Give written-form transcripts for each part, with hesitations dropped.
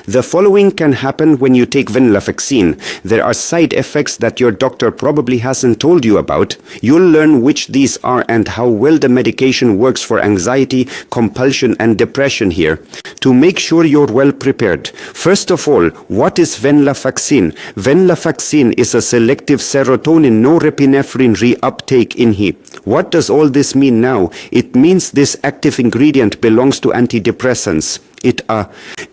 The following can happen when you take Venlafaxine. There are side effects that your doctor probably hasn't told you about. You'll learn which these are and how well the medication works for anxiety, compulsion, and depression here. To make sure you're well prepared, first of all, what is Venlafaxine? Venlafaxine is a selective serotonin norepinephrine reuptake inhibitor. What does all this mean now? It means this active ingredient belongs to antidepressants.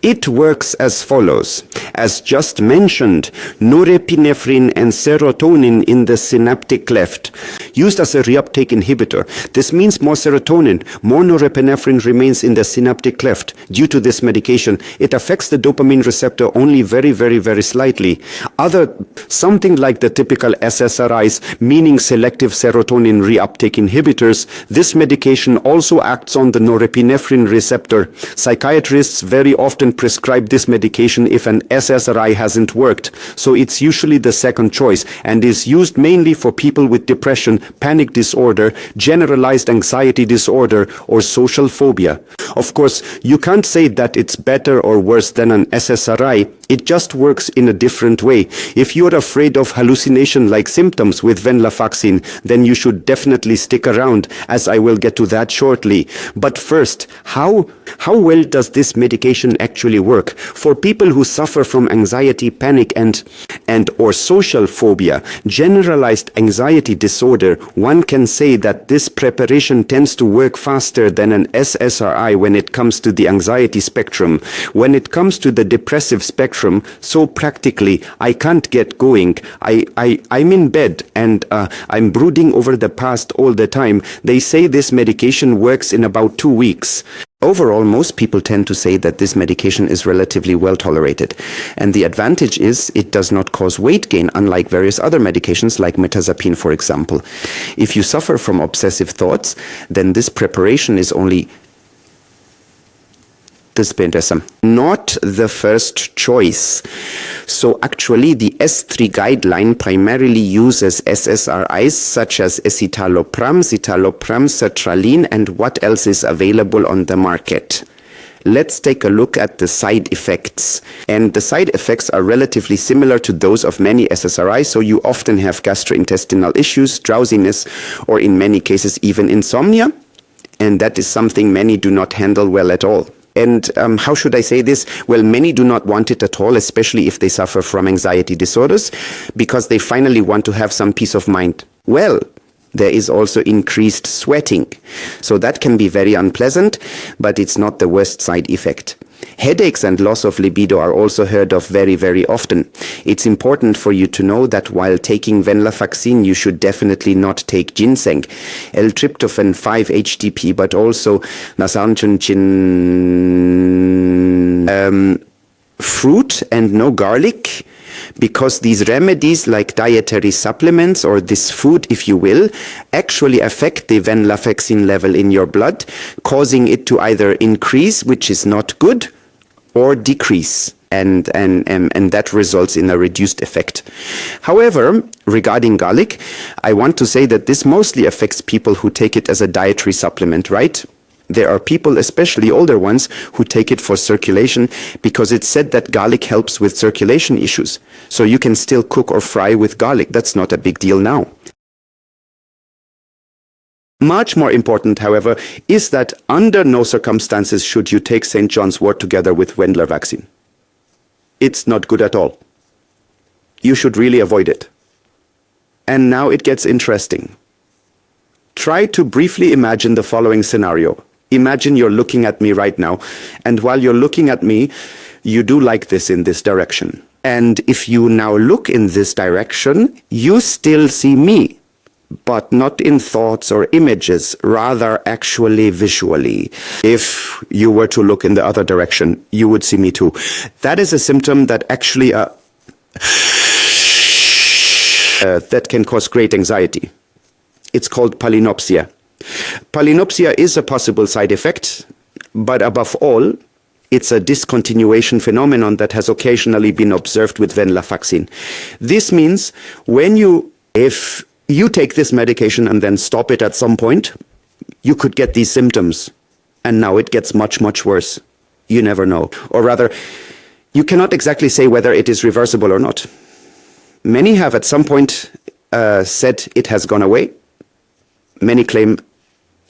It works as follows. As just mentioned, norepinephrine and serotonin in the synaptic cleft, used as a reuptake inhibitor. This means more serotonin, more norepinephrine remains in the synaptic cleft. Due to this medication, it affects the dopamine receptor only very slightly. Something like the typical SSRIs, meaning selective serotonin reuptake inhibitors, this medication also acts on the norepinephrine receptor. Psychiatrists very often prescribe this medication if an SSRI hasn't worked, so it's usually the second choice and is used mainly for people with depression, panic disorder, generalized anxiety disorder, or social phobia. Of course, you can't say that it's better or worse than an SSRI. It just works in a different way. If you're afraid of hallucination-like symptoms with Venlafaxine, then you should definitely stick around, as I will get to that shortly. But first, how well does this medication actually work? For people who suffer from anxiety, panic, and or social phobia, generalized anxiety disorder, one can say that this preparation tends to work faster than an SSRI when it comes to the anxiety spectrum. When it comes to the depressive spectrum, so practically I can't get going. I'm in bed and I'm brooding over the past all the time. They say this medication works in about 2 weeks. Overall, most people tend to say that this medication is relatively well tolerated. And the advantage is it does not cause weight gain, unlike various other medications like mirtazapine, for example. If you suffer from obsessive thoughts, then this preparation is only not the first choice. So actually the S3 guideline primarily uses SSRIs such as escitalopram, citalopram, sertraline, and what else is available on the market. Let's take a look at the side effects. And the side effects are relatively similar to those of many SSRIs, so you often have gastrointestinal issues, drowsiness, or in many cases even insomnia. And that is something many do not handle well at all. And how should I say this? Well, many do not want it at all, especially if they suffer from anxiety disorders, because they finally want to have some peace of mind. Well, there is also increased sweating. So that can be very unpleasant, but it's not the worst side effect. Headaches and loss of libido are also heard of very often. It's important for you to know that while taking Venlafaxine, you should definitely not take ginseng, L-tryptophan 5-HTP, but also nasanchunchin, fruit and no garlic, because these remedies like dietary supplements, or this food if you will, actually affect the Venlafaxine level in your blood, causing it to either increase, which is not good, or decrease. And that results in a reduced effect. However, regarding garlic, I want to say that this mostly affects people who take it as a dietary supplement, right? There are people, especially older ones, who take it for circulation because it's said that garlic helps with circulation issues. So you can still cook or fry with garlic. That's not a big deal now. Much more important, however, is that under no circumstances should you take St. John's wort together with Venlafaxine. It's not good at all. You should really avoid it. And now it gets interesting. Try to briefly imagine the following scenario. Imagine you're looking at me right now, and while you're looking at me, you do like this in this direction. And if you now look in this direction, you still see me, but not in thoughts or images, rather actually visually. If you were to look in the other direction, you would see me too. That is a symptom that actually that can cause great anxiety. It's called palinopsia. Palinopsia is a possible side effect, but above all, it's a discontinuation phenomenon that has occasionally been observed with Venlafaxine. This means if you take this medication and then stop it at some point, you could get these symptoms. And now it gets much worse. You never know. Or rather, You cannot exactly say whether it is reversible or not. Many have at some point said it has gone away. Many claim,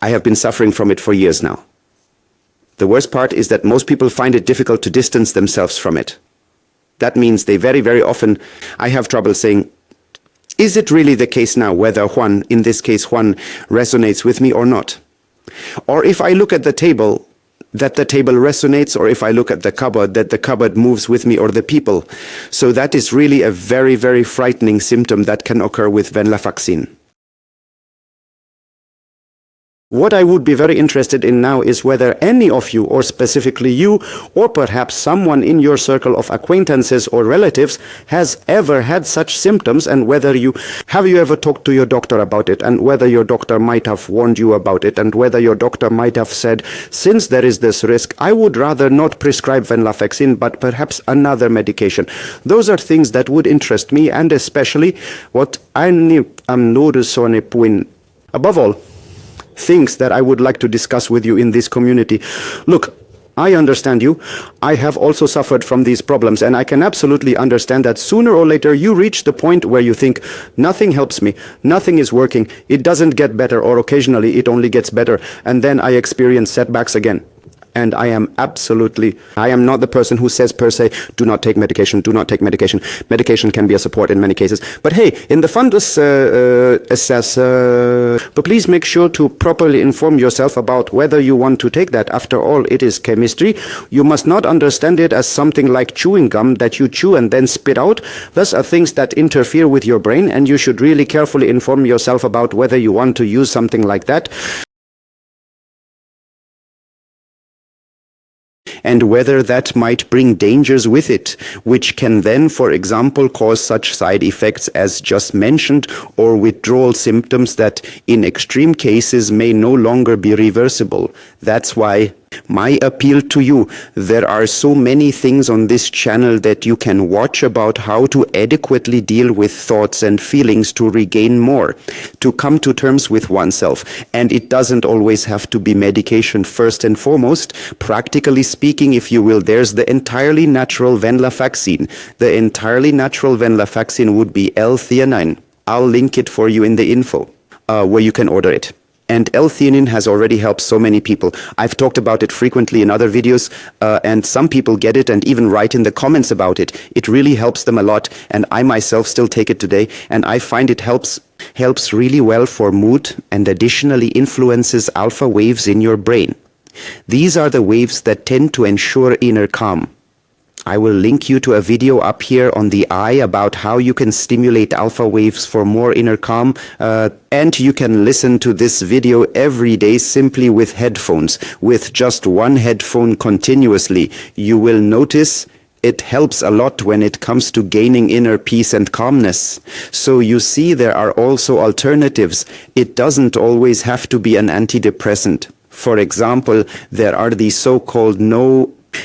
I have been suffering from it for years now. The worst part is that most people find it difficult to distance themselves from it. That means they very, very often, I have trouble saying, is it really the case now whether Juan, in this case Juan, resonates with me or not? Or if I look at the table, that the table resonates, or if I look at the cupboard, that the cupboard moves with me or the people. So that is really a very, very frightening symptom that can occur with Venlafaxine. What I would be very interested in now is whether any of you, or specifically you, or perhaps someone in your circle of acquaintances or relatives has ever had such symptoms, and whether you ever talked to your doctor about it, and whether your doctor might have warned you about it, and whether your doctor might have said, since there is this risk, I would rather not prescribe Venlafaxine, but perhaps another medication. Those are things that would interest me, and especially what I'm noticing, above all, things that I would like to discuss with you in this community. Look, I understand you. I have also suffered from these problems, and I can absolutely understand that sooner or later you reach the point where you think, nothing helps me, nothing is working, it doesn't get better, or occasionally it only gets better, and then I experience setbacks again. And I am not the person who says per se, do not take medication, do not take medication. Medication can be a support in many cases. But hey, in the fundus but please make sure to properly inform yourself about whether you want to take that. After all, it is chemistry. You must not understand it as something like chewing gum that you chew and then spit out. Those are things that interfere with your brain, and you should really carefully inform yourself about whether you want to use something like that, and whether that might bring dangers with it, which can then, for example, cause such side effects as just mentioned, or withdrawal symptoms that in extreme cases may no longer be reversible. That's why my appeal to you, there are so many things on this channel that you can watch about how to adequately deal with thoughts and feelings to regain more, to come to terms with oneself. And it doesn't always have to be medication first and foremost. Practically speaking, if you will, there's the entirely natural Venlafaxine. The entirely natural Venlafaxine would be L-theanine. I'll link it for you in the info, where you can order it. And L-theanine has already helped so many people. I've talked about it frequently in other videos, and some people get it and even write in the comments about it. It really helps them a lot, and I myself still take it today, and I find it helps really well for mood, and additionally influences alpha waves in your brain. These are the waves that tend to ensure inner calm. I will link you to a video up here on the eye about how you can stimulate alpha waves for more inner calm, and you can listen to this video every day simply with headphones, with just one headphone continuously. You will notice it helps a lot when it comes to gaining inner peace and calmness. So you see, there are also alternatives. It doesn't always have to be an antidepressant. For example, there are the so-called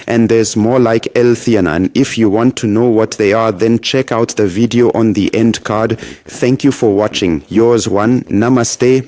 and there's more like L-theanine. If you want to know what they are, then check out the video on the end card. Thank you for watching. Yours one. Namaste.